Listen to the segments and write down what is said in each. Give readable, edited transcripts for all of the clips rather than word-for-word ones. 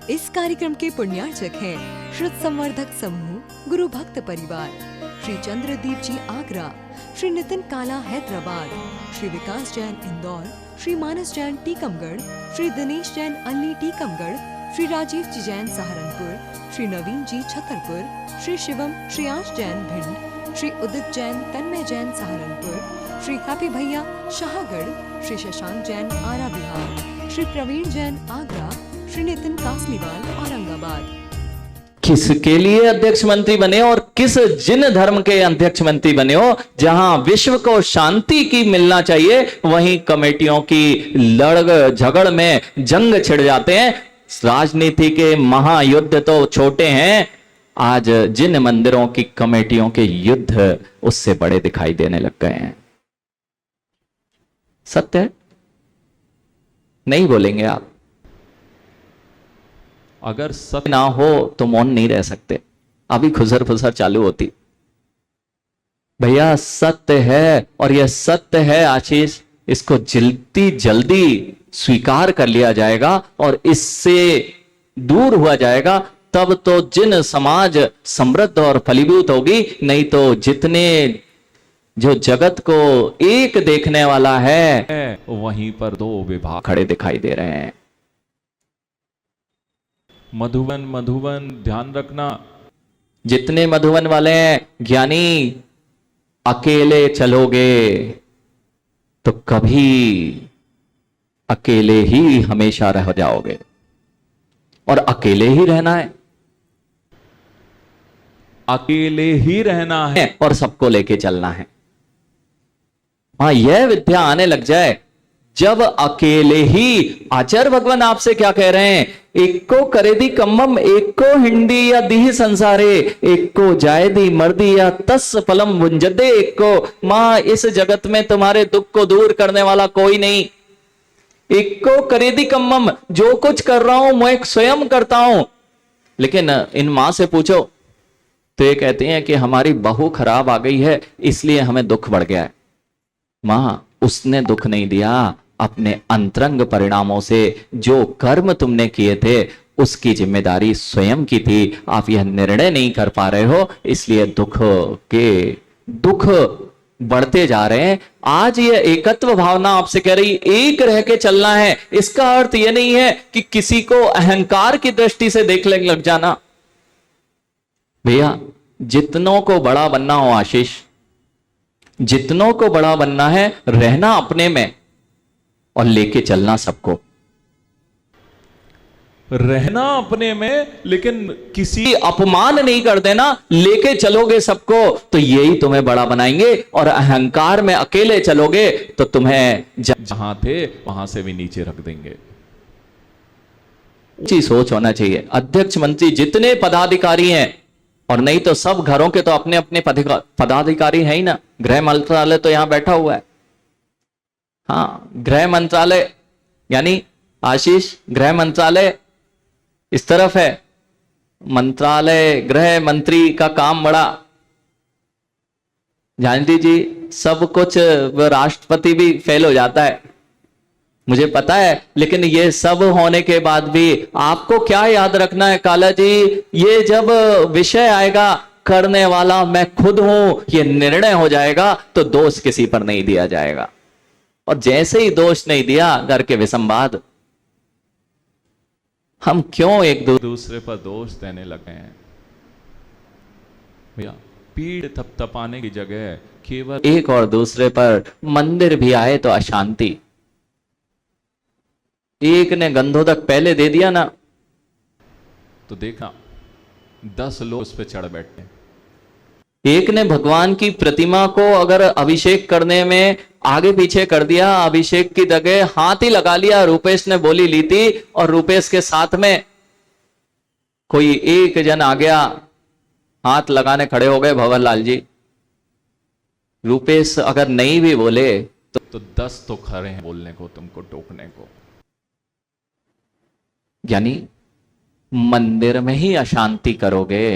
इस कार्यक्रम के पुण्यार्चक हैं श्रुत संवर्धक समूह गुरु भक्त परिवार, श्री चंद्रदीप जी आगरा, श्री नितिन काला हैदराबाद, श्री विकास जैन इंदौर, श्री मानस जैन टीकमगढ़, श्री दिनेश जैन अल्ली टीकमगढ़, श्री राजीव जी जैन सहारनपुर, श्री नवीन जी छतरपुर, श्री शिवम श्रेयांश जैन भिंड, श्री उदित जैन तन्मय जैन सहारनपुर, श्री हैप्पी भैया शाहगढ़, श्री शशांक जैन आरा बिहार, श्री प्रवीण जैन आगरा, श्री नितिन कासलीवाल औरंगाबाद। किसके लिए अध्यक्ष मंत्री बने और किस जिन धर्म के अध्यक्ष मंत्री बने हो, जहां विश्व को शांति की मिलना चाहिए वहीं कमेटियों की लड़ झगड़ में जंग छिड़ जाते हैं। राजनीति के महायुद्ध तो छोटे हैं, आज जिन मंदिरों की कमेटियों के युद्ध उससे बड़े दिखाई देने लग गए हैं। सत्य है, नहीं बोलेंगे आप? अगर सत्य ना हो तो मौन नहीं रह सकते। अभी खुसर फुसर चालू होती। भैया सत्य है, और यह सत्य है आशीष, इसको जल्दी जल्दी स्वीकार कर लिया जाएगा और इससे दूर हुआ जाएगा, तब तो जिन समाज समृद्ध और फलीभूत होगी। नहीं तो जितने जो जगत को एक देखने वाला है वहीं पर दो विभाग खड़े दिखाई दे रहे हैं। मधुबन मधुबन ध्यान रखना, जितने मधुबन वाले हैं ज्ञानी, अकेले चलोगे तो कभी अकेले ही हमेशा रह जाओगे, और अकेले ही रहना है, अकेले ही रहना है और सबको लेके चलना है। हाँ, यह विद्या आने लग जाए जब अकेले ही। आचार्य भगवान आपसे क्या कह रहे हैं? एक को करे दी कम्मम, एक को हिंदी या दी संसारे, एक को जाए दी मर्दी या तस फलम वुंजदे, एक को। मां, इस जगत में तुम्हारे दुख को दूर करने वाला कोई नहीं। एक को करे दी कम्मम, जो कुछ कर रहा हूं मैं स्वयं करता हूं। लेकिन इन मां से पूछो तो ये कहती हैं कि हमारी बहू खराब आ गई है इसलिए हमें दुख बढ़ गया है। मां, उसने दुख नहीं दिया, अपने अंतरंग परिणामों से जो कर्म तुमने किए थे उसकी जिम्मेदारी स्वयं की थी। आप यह निर्णय नहीं कर पा रहे हो, इसलिए दुख बढ़ते जा रहे हैं। आज ये एकत्व भावना आपसे कह रही एक रह के चलना है। इसका अर्थ यह नहीं है कि किसी को अहंकार की दृष्टि से देखने लग जाना। भैया, जितनों को बड़ा बनना हो आशीष, जितनों को बड़ा बनना है, रहना अपने में और लेके चलना सबको। रहना अपने में, लेकिन किसी अपमान नहीं कर देना। लेके चलोगे सबको तो यही तुम्हें बड़ा बनाएंगे, और अहंकार में अकेले चलोगे तो तुम्हें जहां थे वहां से भी नीचे रख देंगे। ऊंची सोच होना चाहिए। अध्यक्ष मंत्री जितने पदाधिकारी हैं, और नहीं तो सब घरों के तो अपने अपने पदाधिकारी है ही ना। गृह मंत्रालय तो यहां बैठा हुआ है। हाँ, गृह मंत्रालय यानी आशीष, गृह मंत्रालय इस तरफ है, मंत्रालय गृह मंत्री का काम बड़ा। जानती जी, सब कुछ राष्ट्रपति भी फेल हो जाता है, मुझे पता है। लेकिन ये सब होने के बाद भी आपको क्या याद रखना है काला जी, ये जब विषय आएगा करने वाला मैं खुद हूं, ये निर्णय हो जाएगा तो दोष किसी पर नहीं दिया जाएगा। और जैसे ही दोष नहीं दिया, घर के विसंवाद। हम क्यों एक दूसरे पर दोष देने लगे हैं? भैया, पीड़ थपथपाने की जगह केवल एक और दूसरे पर, मंदिर भी आए तो अशांति। एक ने गंधोदक पहले दे दिया ना, तो देखा 10 लोग उस पर चढ़ बैठे। एक ने भगवान की प्रतिमा को अगर अभिषेक करने में आगे पीछे कर दिया, अभिषेक की जगह हाथ ही लगा लिया। रूपेश ने बोली ली थी, और रूपेश के साथ में कोई एक जन आ गया, हाथ लगाने खड़े हो गए भंवरलाल जी। रूपेश अगर नहीं भी बोले तो 10 तो खड़े हैं बोलने को, तुमको टोकने को। यानी मंदिर में ही अशांति करोगे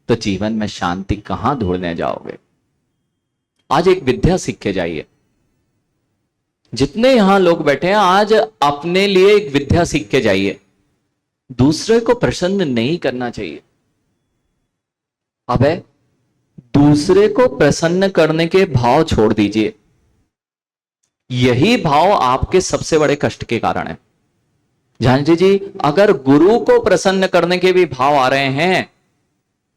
तो जीवन में शांति कहां ढूंढने जाओगे? आज एक विद्या सीख के जाइए। जितने यहां लोग बैठे हैं, आज अपने लिए एक विद्या सीख के जाइए। दूसरे को प्रसन्न नहीं करना चाहिए। अब है, दूसरे को प्रसन्न करने के भाव छोड़ दीजिए, यही भाव आपके सबसे बड़े कष्ट के कारण है। जानजी जी, अगर गुरु को प्रसन्न करने के भी भाव आ रहे हैं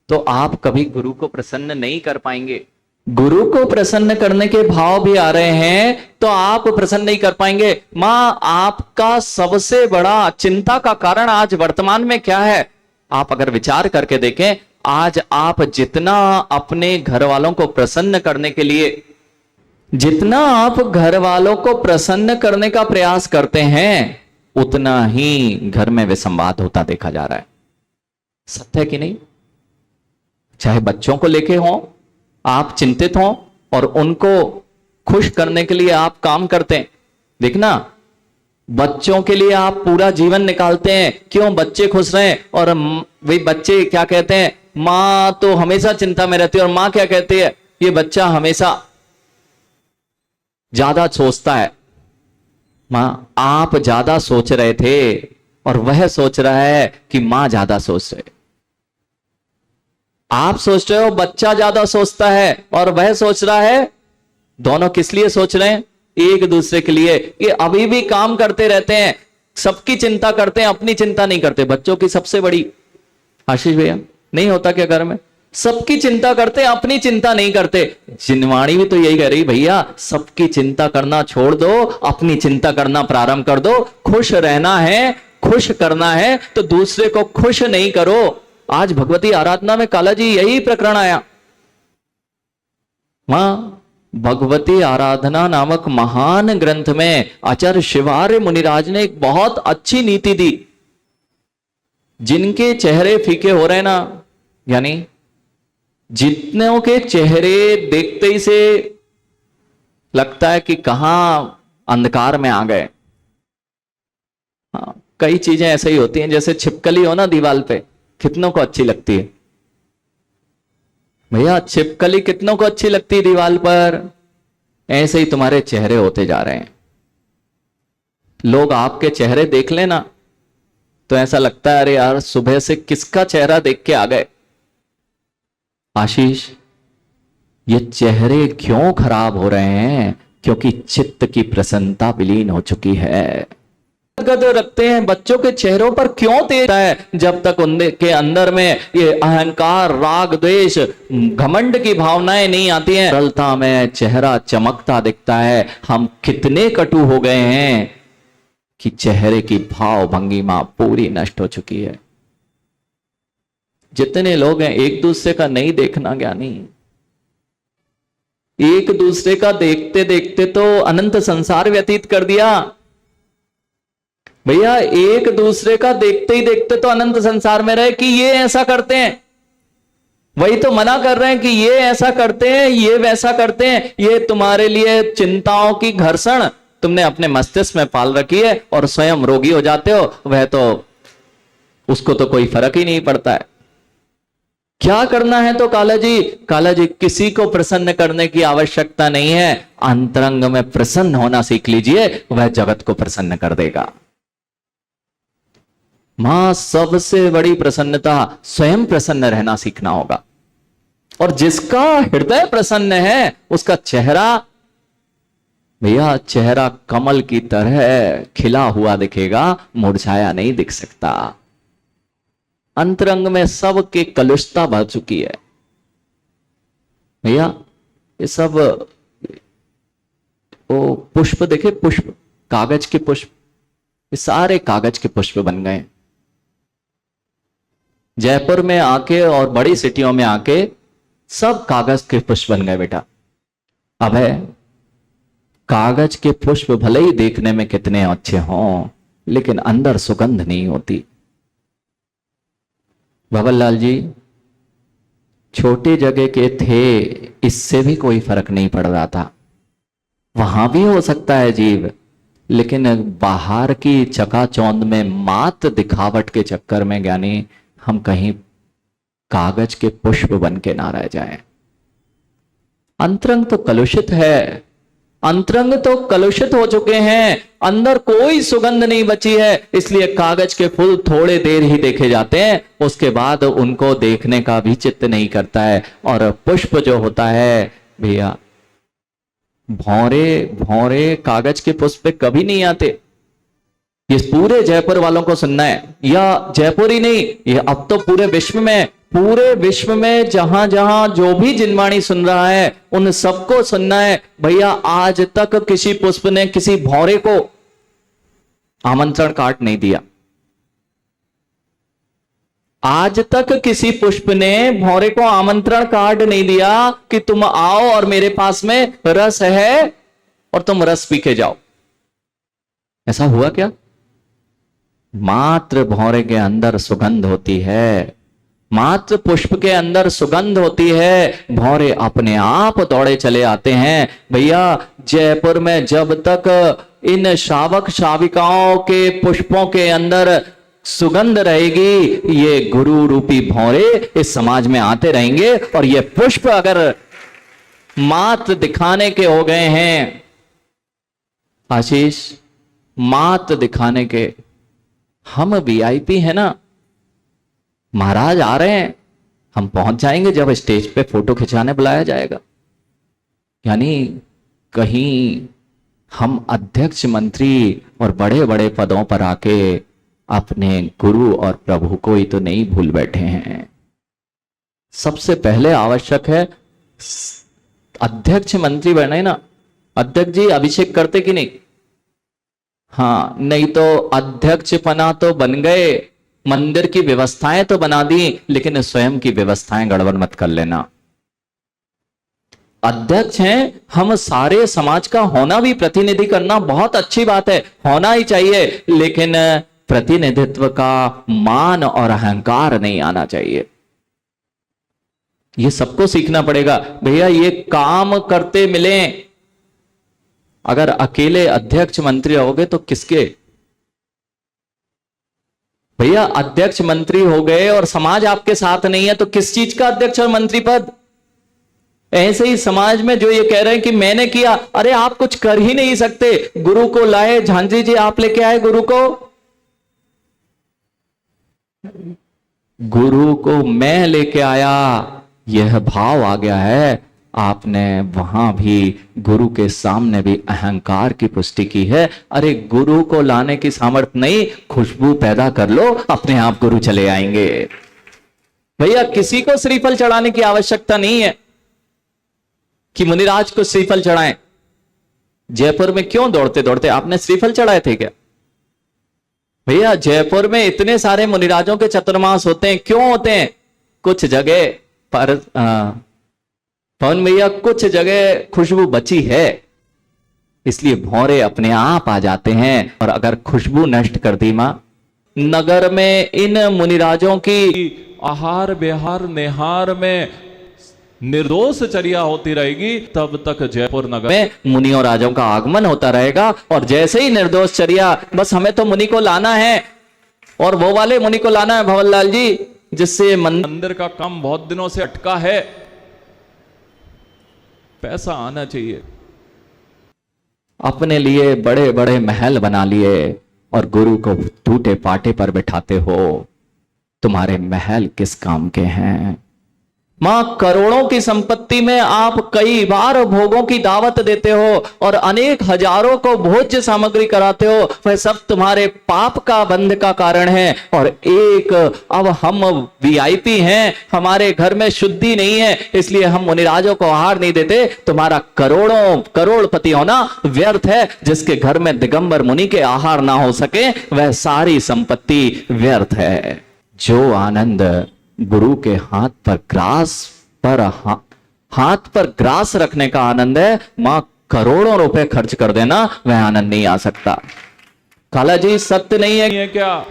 तो आप कभी गुरु को प्रसन्न नहीं कर पाएंगे। गुरु को प्रसन्न करने के भाव भी आ रहे हैं तो आप प्रसन्न नहीं कर पाएंगे। मां, आपका सबसे बड़ा चिंता का कारण आज वर्तमान में क्या है? आप अगर विचार करके देखें, आज आप जितना अपने घर वालों को प्रसन्न करने के लिए, जितना आप घर वालों को प्रसन्न करने का प्रयास करते हैं, उतना ही घर में विसंवाद होता देखा जा रहा है। सत्य है कि नहीं? चाहे बच्चों को लेके हो, आप चिंतित हो और उनको खुश करने के लिए आप काम करते हैं। देखना, बच्चों के लिए आप पूरा जीवन निकालते हैं, क्यों? बच्चे खुश रहें। और वे बच्चे क्या कहते हैं? मां तो हमेशा चिंता में रहती है। और मां क्या कहती है? ये बच्चा हमेशा ज्यादा सोचता है। मां, आप ज्यादा सोच रहे थे और वह सोच रहा है कि मां ज्यादा सोच रहे। आप सोच रहे हो बच्चा ज्यादा सोचता है और वह सोच रहा है। दोनों किस लिए सोच रहे हैं? एक दूसरे के लिए। ये अभी भी काम करते रहते हैं, सबकी चिंता करते हैं, अपनी चिंता नहीं करते। बच्चों की सबसे बड़ी, आशीष भैया, नहीं होता क्या घर में? सबकी चिंता करते, अपनी चिंता नहीं करते। जिनवाणी भी तो यही कह रही, भैया सबकी चिंता करना छोड़ दो, अपनी चिंता करना प्रारंभ कर दो। खुश रहना है, खुश करना है तो दूसरे को खुश नहीं करो। आज भगवती आराधना में काला जी यही प्रकरण आया। मां, भगवती आराधना नामक महान ग्रंथ में आचार्य शिवार्य मुनिराज ने एक बहुत अच्छी नीति दी। जिनके चेहरे फीके हो रहे हैं ना, यानी जितनों के चेहरे देखते ही से लगता है कि कहां अंधकार में आ गए। हाँ, कई चीजें ऐसे ही होती हैं, जैसे छिपकली हो ना दीवार पे, कितनों को अच्छी लगती है? भैया छिपकली कितनों को अच्छी लगती है दीवार पर? ऐसे ही तुम्हारे चेहरे होते जा रहे हैं। लोग आपके चेहरे देख लेना तो ऐसा लगता है, अरे यार सुबह से किसका चेहरा देख के आ गए। आशीष, ये चेहरे क्यों खराब हो रहे हैं? क्योंकि चित्त की प्रसन्नता विलीन हो चुकी है। गद रखते हैं बच्चों के चेहरों पर, क्यों तेज है? जब तक उनके अंदर में ये अहंकार, राग, द्वेष, घमंड की भावनाएं नहीं आती हैं, सरलता में चेहरा चमकता दिखता है। हम कितने कटु हो गए हैं कि चेहरे की भाव भंगिमा पूरी नष्ट हो चुकी है। जितने लोग हैं एक दूसरे का नहीं देखना ज्ञानी, एक दूसरे का देखते देखते तो अनंत संसार व्यतीत कर दिया। भैया एक दूसरे का देखते ही देखते तो अनंत संसार में रहे कि ये ऐसा करते हैं, वही तो मना कर रहे हैं कि ये ऐसा करते हैं, ये वैसा करते हैं। ये तुम्हारे लिए चिंताओं की घर्षण तुमने अपने मस्तिष्क में पाल रखी है और स्वयं रोगी हो जाते हो। वह तो उसको तो कोई फर्क ही नहीं पड़ता है। क्या करना है तो काला जी किसी को प्रसन्न करने की आवश्यकता नहीं है। अंतरंग में प्रसन्न होना सीख लीजिए, वह जगत को प्रसन्न कर देगा। मां, सबसे बड़ी प्रसन्नता स्वयं प्रसन्न रहना सीखना होगा। और जिसका हृदय प्रसन्न है उसका चेहरा, भैया चेहरा कमल की तरह खिला हुआ दिखेगा, मुरझाया नहीं दिख सकता। अंतरंग में सबके कलुषता भर चुकी है। भैया ये सब वो पुष्प देखे, पुष्प, कागज के पुष्प, ये सारे कागज के पुष्प बन गए। जयपुर में आके और बड़ी सिटियों में आके सब कागज के पुष्प बन गए बेटा। अब है, कागज के पुष्प भले ही देखने में कितने अच्छे हों, लेकिन अंदर सुगंध नहीं होती। भवनलाल जी छोटी जगह के थे, इससे भी कोई फर्क नहीं पड़ रहा था। वहां भी हो सकता है जीव, लेकिन बाहर की चकाचौंध में मात दिखावट के चक्कर में ज्ञानी हम कहीं कागज के पुष्प बन के ना रह जाएं। अंतरंग तो कलुषित है, अंतरंग तो कलुषित हो चुके हैं, अंदर कोई सुगंध नहीं बची है, इसलिए कागज के फूल थोड़े देर ही देखे जाते हैं, उसके बाद उनको देखने का भी चित्त नहीं करता है। और पुष्प जो होता है भैया, भौरे भौरे कागज के पुष्प पे कभी नहीं आते। ये पूरे जयपुर वालों को सुनना है, या जयपुर ही नहीं, ये अब तो पूरे विश्व में जहां जहां जो भी जिनवाणी सुन रहा है उन सबको सुनना है। भैया आज तक किसी पुष्प ने किसी भौरे को आमंत्रण कार्ड नहीं दिया। आज तक किसी पुष्प ने भौरे को आमंत्रण कार्ड नहीं दिया कि तुम आओ और मेरे पास में रस है और तुम रस पी के जाओ। ऐसा हुआ क्या? मात्र भौरे के अंदर सुगंध होती है, मात्र पुष्प के अंदर सुगंध होती है, भौरे अपने आप दौड़े चले आते हैं। भैया जयपुर में जब तक इन शावक शाविकाओं के पुष्पों के अंदर सुगंध रहेगी, ये गुरु रूपी भौरे इस समाज में आते रहेंगे। और ये पुष्प अगर मात्र दिखाने के हो गए हैं आशीष, मात्र दिखाने के, हम वीआईपी है ना, महाराज आ रहे हैं, हम पहुंच जाएंगे जब स्टेज पे फोटो खिंचाने बुलाया जाएगा। यानी कहीं हम अध्यक्ष मंत्री और बड़े बड़े पदों पर आके अपने गुरु और प्रभु को ही तो नहीं भूल बैठे हैं। सबसे पहले आवश्यक है अध्यक्ष मंत्री बने ना। अध्यक्ष जी अभिषेक करते कि नहीं? हाँ, नहीं तो अध्यक्ष पना तो बन गए, मंदिर की व्यवस्थाएं तो बना दी, लेकिन स्वयं की व्यवस्थाएं गड़बड़ मत कर लेना। अध्यक्ष हैं, हम सारे समाज का होना भी, प्रतिनिधि करना बहुत अच्छी बात है, होना ही चाहिए, लेकिन प्रतिनिधित्व का मान और अहंकार नहीं आना चाहिए। ये सबको सीखना पड़ेगा। भैया ये काम करते मिले, अगर अकेले अध्यक्ष मंत्री रहोगे तो किसके? भैया अध्यक्ष मंत्री हो गए और समाज आपके साथ नहीं है तो किस चीज का अध्यक्ष और मंत्री पद? ऐसे ही समाज में जो ये कह रहे हैं कि मैंने किया, अरे आप कुछ कर ही नहीं सकते। गुरु को लाए, झांझरी जी आप लेके आए गुरु को, गुरु को मैं लेके आया, यह भाव आ गया है। आपने वहां भी गुरु के सामने भी अहंकार की पुष्टि की है। अरे गुरु को लाने की सामर्थ्य नहीं, खुशबू पैदा कर लो, अपने आप गुरु चले आएंगे। भैया किसी को श्रीफल चढ़ाने की आवश्यकता नहीं है कि मुनिराज को श्रीफल चढ़ाएं। जयपुर में क्यों दौड़ते दौड़ते आपने श्रीफल चढ़ाए थे क्या? भैया जयपुर में इतने सारे मुनिराजों के चतुर्मास होते हैं, क्यों होते हैं? कुछ जगह पर पवन भैया कुछ जगह खुशबू बची है, इसलिए भौरे अपने आप आ जाते हैं। और अगर खुशबू नष्ट कर दी मां, नगर में इन मुनिराजों की आहार विहार निहार में निर्दोष चर्या होती रहेगी, तब तक जयपुर नगर में मुनियों राजों का आगमन होता रहेगा। और जैसे ही निर्दोष चर्या, बस हमें तो मुनि को लाना है, और वो वाले मुनि को लाना है भंवरलाल जी, जिससे मंदिर का काम बहुत दिनों से अटका है, पैसा आना चाहिए। अपने लिए बड़े बड़े महल बना लिए और गुरु को टूटे पाटे पर बिठाते हो। तुम्हारे महल किस काम के हैं? मां करोड़ों की संपत्ति में आप कई बार भोगों की दावत देते हो और अनेक हजारों को भोज्य सामग्री कराते हो, वह सब तुम्हारे पाप का बंध का कारण है। और एक अब हम वीआईपी हैं, हमारे घर में शुद्धि नहीं है, इसलिए हम मुनिराजों को आहार नहीं देते। तुम्हारा करोड़ों करोड़पति होना व्यर्थ है। जिसके घर में दिगंबर मुनि के आहार ना हो सके, वह सारी संपत्ति व्यर्थ है। जो आनंद गुरु के हाथ पर ग्रास रखने का आनंद है, मां करोड़ों रुपए खर्च कर देना, वह आनंद नहीं आ सकता। काला जी सत्य नहीं है क्या?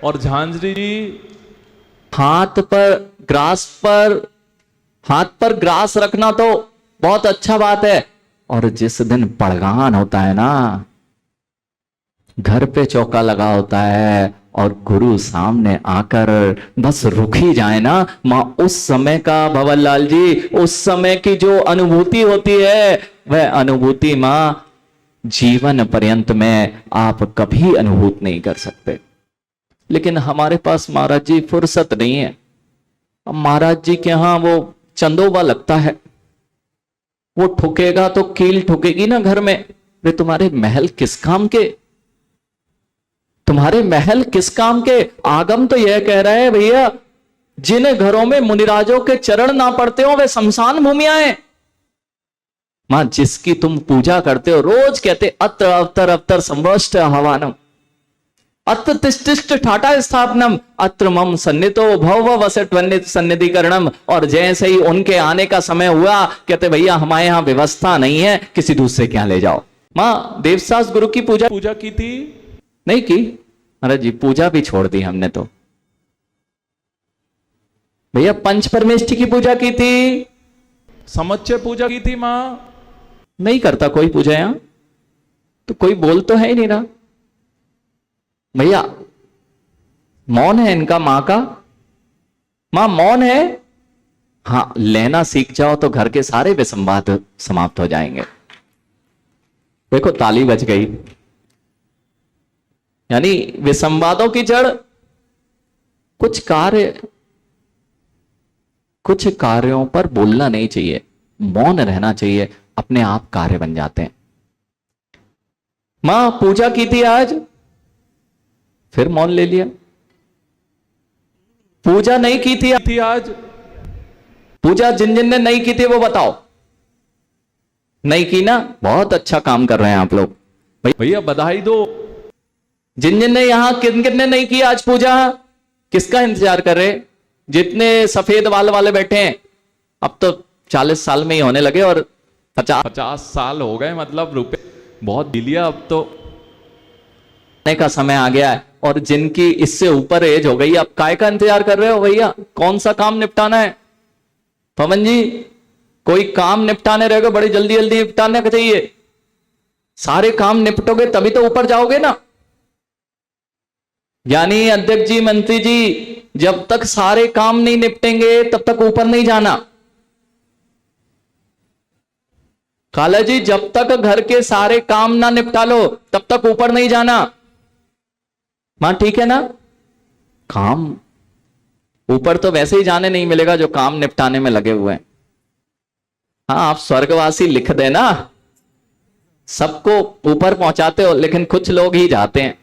और झांझरी जी हाथ पर ग्रास रखना तो बहुत अच्छा बात है, और जिस दिन पड़गान होता है ना, घर पे चौका लगा होता है और गुरु सामने आकर बस रुक ही जाए ना, मां उस समय का भंवरलाल जी, उस समय की जो अनुभूति होती है, वह अनुभूति मां जीवन पर्यंत में आप कभी अनुभूत नहीं कर सकते। लेकिन हमारे पास महाराज जी फुर्सत नहीं है। अब महाराज जी के यहां वो चंदोबा लगता है, वो ठुकेगा तो कील ठुकेगी ना घर में। वे तुम्हारे महल किस काम के, तुम्हारे महल किस काम के। आगम तो यह कह रहा है भैया, जिन घरों में मुनिराजों के चरण ना पड़ते हो वे शमशान भूमियां हैं। मां जिसकी तुम पूजा करते हो, रोज कहते अत्र अवतर अवतर संवष्ट हवानम, अत्र तिष्ठ ठाटा स्थापनम, अत्र मम सन्नितो भव वसट वन्नित सन्निधिकरणम। और जैसे ही उनके आने का समय हुआ, कहते भैया हमारे यहां व्यवस्था नहीं है, किसी दूसरे के यहां ले जाओ। मां देवसास गुरु की पूजा की थी? नहीं की। अरे जी पूजा भी छोड़ दी हमने तो। भैया पंच परमेष्ठी की पूजा की थी, समुच्चय पूजा की थी मां। नहीं करता कोई पूजा यहां, तो कोई बोल तो है ही नहीं रहा। भैया मौन है इनका मां का, मां मौन है। हां लेना सीख जाओ तो घर के सारे विसंवाद समाप्त हो जाएंगे। देखो ताली बज गई, यानी विसंवादों की जड़ कुछ कार्यों पर बोलना नहीं चाहिए, मौन रहना चाहिए, अपने आप कार्य बन जाते हैं। मां पूजा की थी आज, फिर मौन ले लिया। पूजा नहीं की थी आज, पूजा जिन जिन ने नहीं की थी वो बताओ। नहीं की ना, बहुत अच्छा काम कर रहे हैं आप लोग भैया, बधाई दो। जिन जिन ने यहां किन किन ने नहीं की आज पूजा, किसका इंतजार कर रहे? जितने सफेद बाल वाले बैठे हैं, अब तो 40 साल में ही होने लगे और 50 साल हो गए, मतलब रुपए बहुत दे लिया अब तो। का समय आ गया है। और जिनकी इससे ऊपर एज हो गई, अब काय का इंतजार कर रहे हो भैया? कौन सा काम निपटाना है? पवन जी कोई काम निपटाने रहेगा, बड़ी जल्दी जल्दी निपटाने का चाहिए। सारे काम निपटोगे तभी तो ऊपर जाओगे ना। यानी अध्यक्ष जी, मंत्री जी, जब तक सारे काम नहीं निपटेंगे तब तक ऊपर नहीं जाना। काला जी जब तक घर के सारे काम ना निपटा लो तब तक ऊपर नहीं जाना। मां ठीक है ना? काम ऊपर तो वैसे ही जाने नहीं मिलेगा जो काम निपटाने में लगे हुए हैं। हाँ आप स्वर्गवासी लिख देना, सबको ऊपर पहुंचाते हो, लेकिन कुछ लोग ही जाते हैं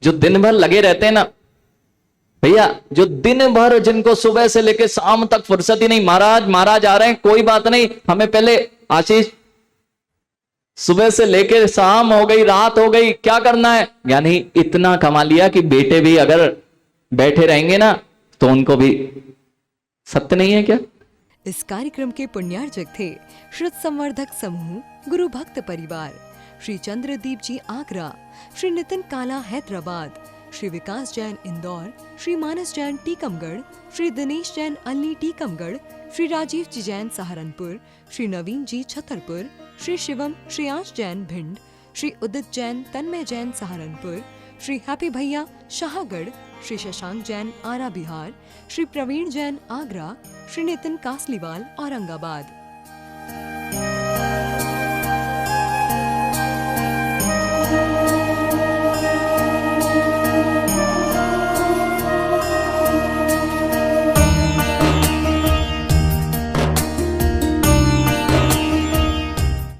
जो दिन भर लगे रहते हैं ना भैया, जो दिन भर, जिनको सुबह से लेकर शाम तक फुर्सत ही नहीं। महाराज आ रहे हैं, कोई बात नहीं, हमें पहले आशीष, सुबह से लेकर शाम हो गई, रात हो गई, क्या करना है? यानी इतना कमा लिया कि बेटे भी अगर बैठे रहेंगे ना तो उनको भी सत्य नहीं है क्या? इस कार्यक्रम के पुण्यार्जक थे श्रुत संवर्धक समूह गुरु भक्त परिवार, श्री चंद्रदीप जी आगरा, श्री नितिन काला हैदराबाद, श्री विकास जैन इंदौर, श्री मानस जैन टीकमगढ़, श्री दिनेश जैन अल्ली टीकमगढ़, श्री राजीव जी जैन सहारनपुर, श्री नवीन जी छतरपुर, श्री शिवम श्रेयांश जैन भिंड, श्री उदित जैन तन्मय जैन सहारनपुर, श्री हैप्पी भैया शाहगढ़, श्री शशांक जैन आरा बिहार, श्री प्रवीण जैन आगरा, श्री नितिन कासलीवाल औरंगाबाद।